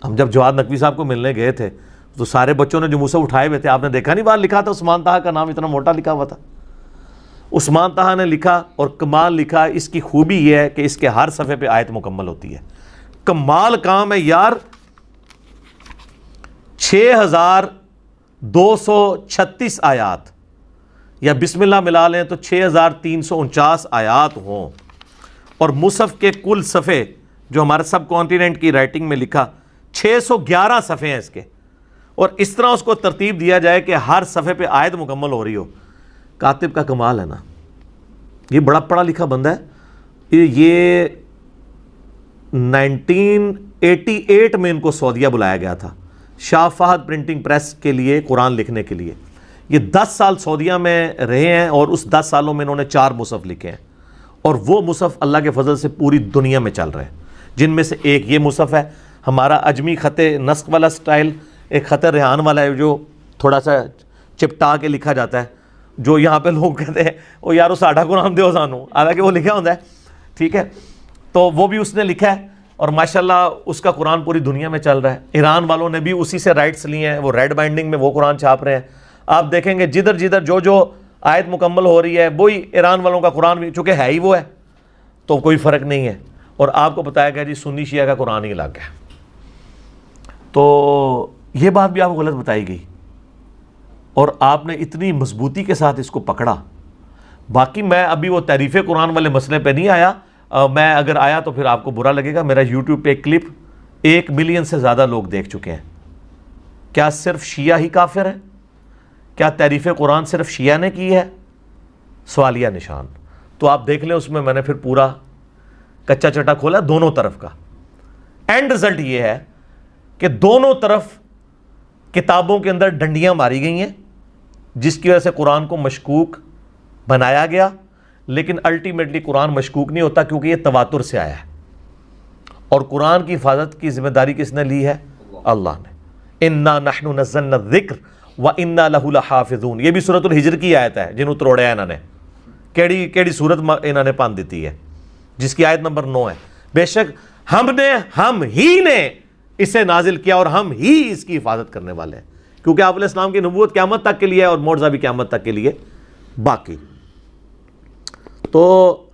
ہم جب جواد نقوی صاحب کو ملنے گئے تھے تو سارے بچوں نے جو مصحف اٹھائے ہوئے تھے، آپ نے دیکھا نہیں باہر لکھا تھا عثمان طٰہٰ کا نام، اتنا موٹا لکھا ہوا تھا. عثمان طٰہٰ نے لکھا، اور کمال لکھا. اس کی خوبی یہ ہے کہ اس کے ہر صفحے پہ آیت مکمل ہوتی ہے. کمال کام ہے یار. 6236 آیات، یا بسم اللہ ملا لیں تو 6349 آیات ہوں، اور مصحف کے کل صفحے جو ہمارے سب کانٹیننٹ کی رائٹنگ میں لکھا 611 صفحے ہیں اس کے. اور اس طرح اس کو ترتیب دیا جائے کہ ہر صفحے پہ آیت مکمل ہو رہی ہو. کاتب کا کمال ہے نا. یہ بڑا پڑھا لکھا بندہ ہے. یہ 1988 میں ان کو سعودیہ بلایا گیا تھا شاہ فہد پرنٹنگ پریس کے لیے قرآن لکھنے کے لیے. یہ 10 سال سعودیہ میں رہے ہیں، اور اس 10 سالوں میں انہوں نے 4 مصحف لکھے ہیں، اور وہ مصحف اللہ کے فضل سے پوری دنیا میں چل رہے ہیں، جن میں سے ایک یہ مصحف ہے ہمارا اجمی خط نسخ والا سٹائل، ایک خط ریحان والا ہے جو تھوڑا سا چپٹا کے لکھا جاتا ہے، جو یہاں پہ لوگ کہتے ہیں او یارو ساڈا قرآن دیو سانو، حالانکہ وہ لکھا ہوتا ہے، ٹھیک ہے. تو وہ بھی اس نے لکھا ہے، اور ماشاءاللہ اس کا قرآن پوری دنیا میں چل رہا ہے. ایران والوں نے بھی اسی سے رائٹس لیے ہیں، وہ ریڈ بائنڈنگ میں وہ قرآن چھاپ رہے ہیں. آپ دیکھیں گے جدھر جدھر جو آیت مکمل ہو رہی ہے وہی ایران والوں کا قرآن بھی، چونکہ ہے ہی وہ ہے تو کوئی فرق نہیں ہے. اور آپ کو بتایا گیا جی سنی شیعہ کا قرآن ہی الگ ہے. تو یہ بات بھی آپ کو غلط بتائی گئی، اور آپ نے اتنی مضبوطی کے ساتھ اس کو پکڑا. باقی میں ابھی وہ تعریف قرآن والے مسئلے پہ نہیں آیا. میں اگر آیا تو پھر آپ کو برا لگے گا. میرا یوٹیوب پہ ایک کلپ 1 ملین سے زیادہ لوگ دیکھ چکے ہیں. کیا صرف شیعہ ہی کافر ہے؟ کیا تعریف قرآن صرف شیعہ نے کی ہے؟ سوالیہ نشان. تو آپ دیکھ لیں، اس میں نے پھر پورا کچا چٹا کھولا دونوں طرف کا. اینڈ رزلٹ یہ ہے کہ دونوں طرف کتابوں کے اندر ڈنڈیاں ماری گئی ہیں، جس کی وجہ سے قرآن کو مشکوک بنایا گیا. لیکن الٹیمیٹلی قرآن مشکوک نہیں ہوتا، کیونکہ یہ تواتر سے آیا ہے، اور قرآن کی حفاظت کی ذمہ داری کس نے لی ہے؟ اللہ نے. انا نحن نزلنا الذکر وانا لہ لحافظون. یہ بھی سورۃ الحجر کی آیت ہے جنہوں تروڑیا انہوں نے. کیڑی سورت انہوں نے پان دیتی ہے، جس کی آیت نمبر 9 ہے. بے شک ہم ہی نے اسے نازل کیا، اور ہم ہی اس کی حفاظت کرنے والے ہیں. کیونکہ آپ علیہ السلام کی نبوت قیامت تک کے لیے ہے، اور معجزہ بھی قیامت تک کے لیے باقی. تو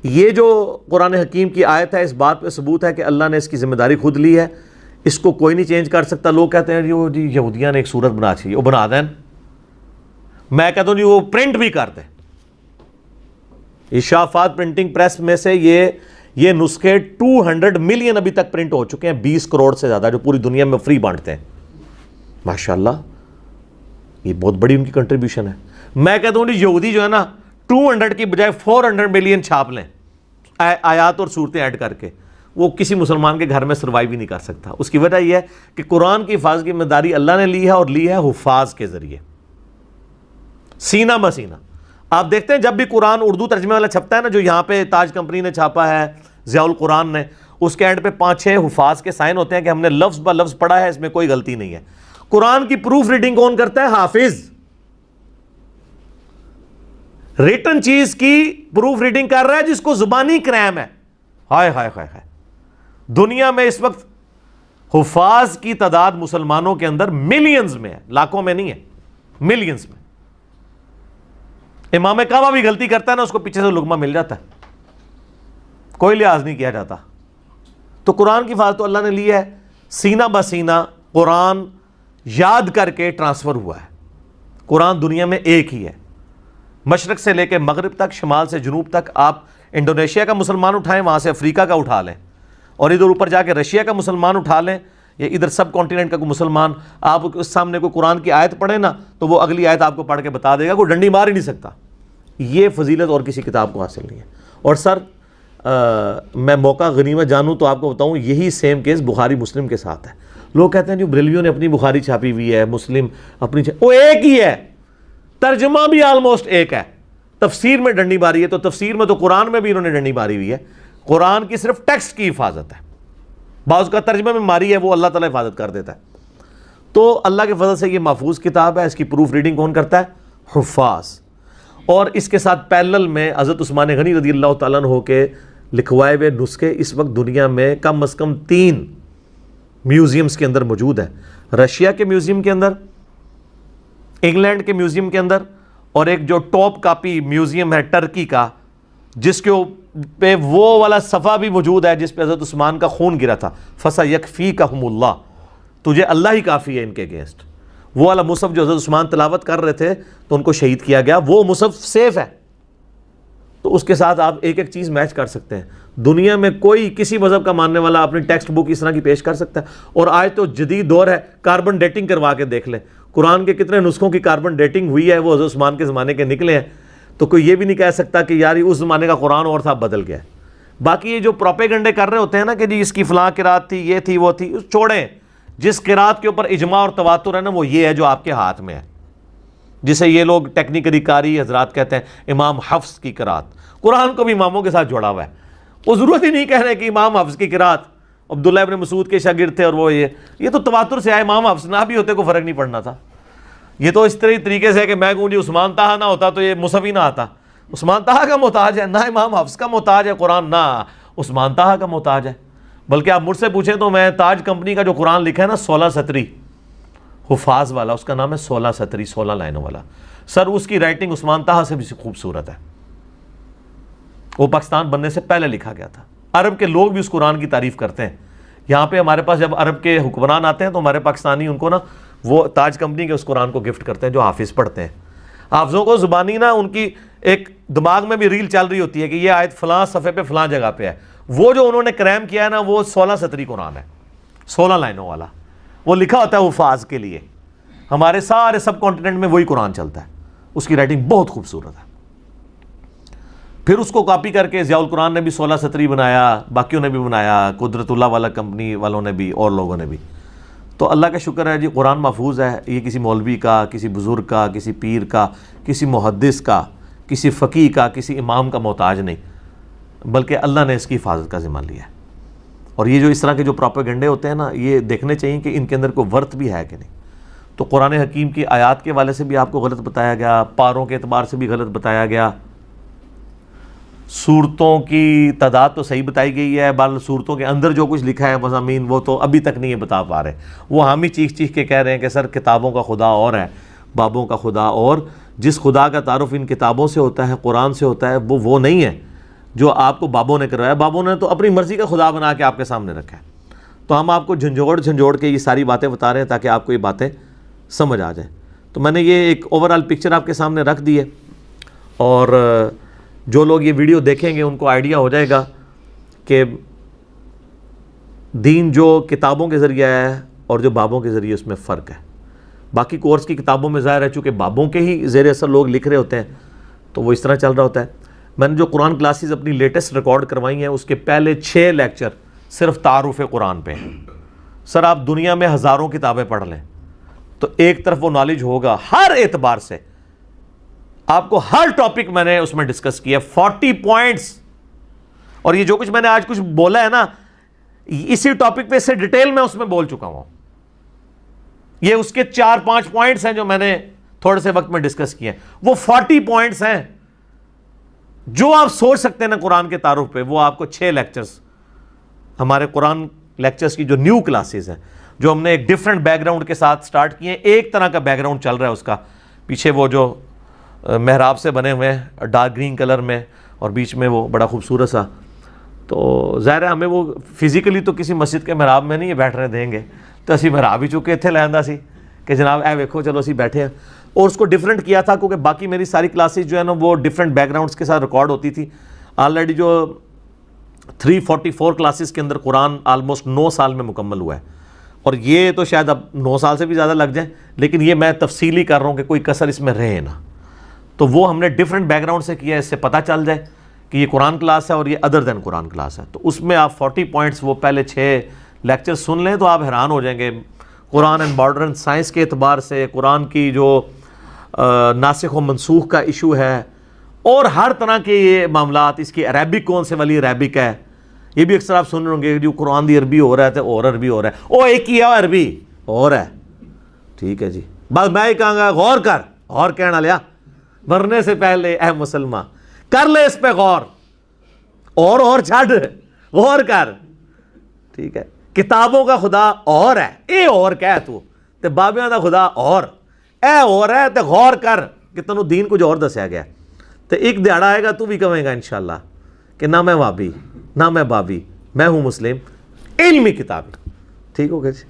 یہ جو قرآن حکیم کی آیت ہے، اس بات پہ ثبوت ہے کہ اللہ نے اس کی ذمہ داری خود لی ہے. اس کو کوئی نہیں چینج کر سکتا. لوگ کہتے ہیں جی یہودیاں نے ایک صورت بنا چاہیے، وہ بنا دیں. میں کہتا ہوں جی وہ پرنٹ بھی کر دیں، یہ شافات پرنٹنگ پریس میں سے یہ نسخے 200 ملین ابھی تک پرنٹ ہو چکے ہیں، 20 کروڑ سے زیادہ، جو پوری دنیا میں فری بانٹتے ہیں. ماشاءاللہ یہ بہت بڑی ان کی کنٹریبیوشن ہے. میں کہتا ہوں یہودی جو ہے نا 200 کی بجائے 400 ملین چھاپ لیں آیات اور صورتیں ایڈ کر کے، وہ کسی مسلمان کے گھر میں سروائیو ہی نہیں کر سکتا. اس کی وجہ یہ ہے کہ قرآن کی حفاظت کی ذمہ داری اللہ نے لی ہے، اور لی ہے حفاظ کے ذریعے سینہ بسینہ. آپ دیکھتے ہیں جب بھی قرآن اردو ترجمے والا چھپتا ہے نا، جو یہاں پہ تاج کمپنی نے چھاپا ہے، ضیاء القرآن نے، اس کے اینڈ پہ 5-6 حفاظ کے سائن ہوتے ہیں کہ ہم نے لفظ بہ لفظ پڑھا ہے، اس میں کوئی غلطی نہیں ہے. قرآن کی پروف ریڈنگ کون کرتا ہے؟ حافظ. ریٹن چیز کی پروف ریڈنگ کر رہا ہے جس کو زبانی کرائم ہے. ہائے ہائے ہائے ہائے. دنیا میں اس وقت حفاظ کی تعداد مسلمانوں کے اندر ملینز میں ہے، لاکھوں میں نہیں ہے، ملینز میں. امام کعبہ بھی غلطی کرتا ہے نا، اس کو پیچھے سے لقمہ مل جاتا ہے، کوئی لحاظ نہیں کیا جاتا. تو قرآن کی حفاظت تو اللہ نے لی ہے، سینہ بسینہ قرآن یاد کر کے ٹرانسفر ہوا ہے. قرآن دنیا میں ایک ہی ہے، مشرق سے لے کے مغرب تک، شمال سے جنوب تک. آپ انڈونیشیا کا مسلمان اٹھائیں، وہاں سے افریقہ کا اٹھا لیں، اور ادھر اوپر جا کے رشیا کا مسلمان اٹھا لیں، یا ادھر سب کانٹیننٹ کا کوئی مسلمان، آپ اس سامنے کوئی قرآن کی آیت پڑھیں نا تو وہ اگلی آیت آپ کو پڑھ کے بتا دے گا، کوئی ڈنڈی مار ہی نہیں سکتا. یہ فضیلت اور کسی کتاب کو حاصل نہیں ہے. اور سر میں موقع غنیمت جانوں تو آپ کو بتاؤں، یہی سیم کیس بخاری مسلم کے ساتھ ہے. لوگ کہتے ہیں جو بریلویوں نے اپنی بخاری چھاپی ہوئی ہے، مسلم اپنی وہ ایک ہی ہے، ترجمہ بھی آلموسٹ ایک ہے. تفسیر میں ڈنڈی ماری ہے، تو تفسیر میں تو قرآن میں بھی انہوں نے ڈنڈی ماری ہوئی ہے. قرآن کی صرف ٹیکسٹ کی حفاظت ہے، بعض کا ترجمہ میں ماری ہے، وہ اللہ تعالیٰ حفاظت کر دیتا ہے. تو اللہ کے فضل سے یہ محفوظ کتاب ہے. اس کی پروف ریڈنگ کون کرتا ہے؟ حفاظ. اور اس کے ساتھ پیرلل میں حضرت عثمان غنی رضی اللہ تعالیٰ عنہ کے لکھوائے ہوئے نسخے اس وقت دنیا میں کم از کم 3 میوزیمز کے اندر موجود ہے. رشیا کے میوزیم کے اندر، انگلینڈ کے میوزیم کے اندر، اور ایک جو ٹاپ کاپی میوزیم ہے ٹرکی کا، جس کے پہ وہ والا صفحہ بھی موجود ہے جس پہ حضرت عثمان کا خون گرا تھا، فَسَيَكْفِيكَهُمُ اللَّهُ، تجھے اللہ ہی کافی ہے ان کے اگینسٹ. وہ والا مصحف جو حضرت عثمان تلاوت کر رہے تھے تو ان کو شہید کیا گیا، وہ مصحف سیف ہے. تو اس کے ساتھ آپ ایک ایک چیز میچ کر سکتے ہیں. دنیا میں کوئی کسی مذہب کا ماننے والا اپنی ٹیکسٹ بک اس طرح کی پیش کر سکتا ہے. اور آج تو جدید دور ہے، کاربن ڈیٹنگ کروا کے دیکھ لیں. قرآن کے کتنے نسخوں کی کاربن ڈیٹنگ ہوئی ہے، وہ حضرت عثمان کے زمانے کے نکلے ہیں. تو کوئی یہ بھی نہیں کہہ سکتا کہ یار اس زمانے کا قرآن اور تھا، بدل گیا. باقی یہ جو پروپیگنڈے کر رہے ہوتے ہیں نا کہ جی اس کی فلاں قرات تھی، یہ تھی، وہ تھی، چھوڑیں. جس قرات کے اوپر اجماع اور تواتر ہے نا، وہ یہ ہے جو آپ کے ہاتھ میں ہے، جسے یہ لوگ ٹیکنیکلی قاری حضرات کہتے ہیں امام حفظ کی قرات. قرآن کو بھی اماموں کے ساتھ جوڑا ہوا ہے. وہ ضرورت ہی نہیں کہنے کہ امام حفظ کی قرات عبداللہ ابن مسعود کے شاگرد تھے، اور وہ یہ تو تواتر سے آئے. امام حفظ نہ بھی ہوتے کو فرق نہیں پڑنا تھا. یہ تو اس طریقے سے ہے کہ میں کہوں جی عثمان طہ نہ ہوتا تو یہ مصحف ہی نہ آتا. عثمان طہ کا محتاج ہے، نہ امام حفظ کا محتاج ہے قرآن، نہ عثمان طہ کا محتاج ہے. بلکہ آپ مجھ سے پوچھیں تو میں تاج کمپنی کا جو قرآن لکھا ہے نا 16 سطری حفاظ والا، اس کا نام ہے 16 سطری، 16 لائنوں والا. سر اس کی رائٹنگ عثمان طہ سے بھی خوبصورت ہے. وہ پاکستان بننے سے پہلے لکھا گیا تھا. عرب کے لوگ بھی اس قرآن کی تعریف کرتے ہیں. یہاں پہ ہمارے پاس جب عرب کے حکمران آتے ہیں تو ہمارے پاکستانی ان کو نا وہ تاج کمپنی کے اس قرآن کو گفٹ کرتے ہیں جو حافظ پڑھتے ہیں. حافظوں کو زبانی نا ان کی ایک دماغ میں بھی ریل چل رہی ہوتی ہے کہ یہ آیت فلاں صفحے پہ فلاں جگہ پہ ہے. وہ جو انہوں نے کریم کیا ہے نا وہ 16 سطری قرآن ہے، 16 لائنوں والا. وہ لکھا ہوتا ہے حفاظ کے لیے. ہمارے سارے سب کانٹیننٹ میں وہی قرآن چلتا ہے. اس کی رائٹنگ بہت خوبصورت ہے. پھر اس کو کاپی کر کے ضیاء القرآن نے بھی 16 سطری بنایا، باقیوں نے بھی بنایا، قدرت اللہ والا کمپنی والوں نے بھی، اور لوگوں نے بھی. تو اللہ کا شکر ہے جی قرآن محفوظ ہے. یہ کسی مولوی کا، کسی بزرگ کا، کسی پیر کا، کسی محدث کا، کسی فقیہ کا، کسی امام کا محتاج نہیں، بلکہ اللہ نے اس کی حفاظت کا ذمہ لیا ہے. اور یہ جو اس طرح کے جو پروپیگنڈے ہوتے ہیں نا، یہ دیکھنے چاہیے کہ ان کے اندر کوئی ورت بھی ہے کہ نہیں. تو قرآن حکیم کی آیات کے والے سے بھی آپ کو غلط بتایا گیا، پاروں کے اعتبار سے بھی غلط بتایا گیا. صورتوں کی تعداد تو صحیح بتائی گئی ہے، بال صورتوں کے اندر جو کچھ لکھا ہے مضامین وہ تو ابھی تک نہیں بتا پا رہے. وہ ہم ہی چیخ چیخ کے کہہ رہے ہیں کہ سر کتابوں کا خدا اور ہے، بابوں کا خدا اور. جس خدا کا تعارف ان کتابوں سے ہوتا ہے، قرآن سے ہوتا ہے، وہ نہیں ہے جو آپ کو بابوں نے کروایا. بابوں نے تو اپنی مرضی کا خدا بنا کے آپ کے سامنے رکھا ہے. تو ہم آپ کو جھنجھوڑ کے یہ ساری باتیں بتا رہے ہیں تاکہ آپ کو یہ باتیں سمجھ آ جائیں. تو میں نے یہ ایک اوور آل پکچر آپ کے سامنے رکھ دی ہے. اور جو لوگ یہ ویڈیو دیکھیں گے ان کو آئیڈیا ہو جائے گا کہ دین جو کتابوں کے ذریعے ہے اور جو بابوں کے ذریعے اس میں فرق ہے. باقی کورس کی کتابوں میں ظاہر ہے چونکہ بابوں کے ہی زیر اثر لوگ لکھ رہے ہوتے ہیں تو وہ اس طرح چل رہا ہوتا ہے. میں نے جو قرآن کلاسز اپنی لیٹسٹ ریکارڈ کروائی ہیں اس کے پہلے 6 لیکچر صرف تعارف قرآن پہ ہیں. سر آپ دنیا میں ہزاروں کتابیں پڑھ لیں تو ایک طرف وہ نالج ہوگا ہر اعتبار سے. آپ کو ہر ٹاپک میں نے اس میں ڈسکس کیا 40 پوائنٹس, اور یہ جو کچھ میں نے آج کچھ بولا ہے نا اسی ٹاپک پہ سے ڈیٹیل میں اس میں بول چکا ہوں. یہ اس کے 4-5 پوائنٹس ہیں جو میں نے تھوڑے سے وقت میں ڈسکس کیے ہیں, وہ 40 پوائنٹس ہیں. جو آپ سوچ سکتے ہیں نا قرآن کے تعارف پہ وہ آپ کو 6 لیکچرز ہمارے قرآن لیکچرز کی جو نیو کلاسز ہیں جو ہم نے ایک ڈیفرنٹ بیک گراؤنڈ کے ساتھ سٹارٹ کیے ہیں. ایک طرح کا بیک گراؤنڈ چل رہا ہے اس کا, پیچھے وہ جو محراب سے بنے ہوئے ہیں ڈارک گرین کلر میں اور بیچ میں وہ بڑا خوبصورت سا. تو ظاہر ہے ہمیں وہ فزیکلی تو کسی مسجد کے محراب میں نہیں یہ بیٹھنے دیں گے, تو اسی محراب ہی چکے تھے لیندا سی کہ جناب اے ویکھو چلو اسی بیٹھے ہیں. اور اس کو ڈیفرنٹ کیا تھا کیونکہ باقی میری ساری کلاسز جو ہے نا وہ ڈیفرنٹ بیک گراؤنڈس کے ساتھ ریکارڈ ہوتی تھی. آلریڈی جو 344 کلاسز کے اندر قرآن آلموسٹ 9 سال میں مکمل ہوا ہے, اور یہ تو شاید اب 9 سال سے بھی زیادہ لگ جائیں, لیکن یہ میں تفصیلی کر رہا ہوں کہ کوئی کسر اس میں رہے نا. تو وہ ہم نے ڈیفرنٹ بیک گراؤنڈ سے کیا ہے, اس سے پتہ چل جائے کہ یہ قرآن کلاس ہے اور یہ ادر دین قرآن کلاس ہے. تو اس میں آپ 40 پوائنٹس وہ پہلے 6 لیکچر سن لیں تو آپ حیران ہو جائیں گے قرآن اینڈ ماڈرن سائنس کے اعتبار سے, قرآن کی جو ناسخ و منسوخ کا ایشو ہے, اور ہر طرح کے یہ معاملات. اس کی عربک کون سے والی عربک ہے یہ بھی اکثر آپ سن رہے ہوں گے, جو قرآن دی عربی ہو رہا ہے تو اور عربی ہو رہا ہے, او ایک ہی ہے عربی اور ہے. ٹھیک ہے جی, بس میں ہی کہاں گا غور کر, اور کہنا لیا مرنے سے پہلے اے مسلمان کر لے اس پہ غور, اور چھڑ غور کر. ٹھیک ہے, کتابوں کا خدا اور ہے, اے اور کہہ تو تے بابیاں دا خدا اور ہے تے غور کر کہ تنوں دین کچھ اور دسیا گیا. تے ایک دیہڑا آئے گا تو بھی کہیں گا انشاءاللہ کہ نہ میں وابی نہ میں بابی, میں ہوں مسلم علمی کتابی. ٹھیک ہو گیا جی.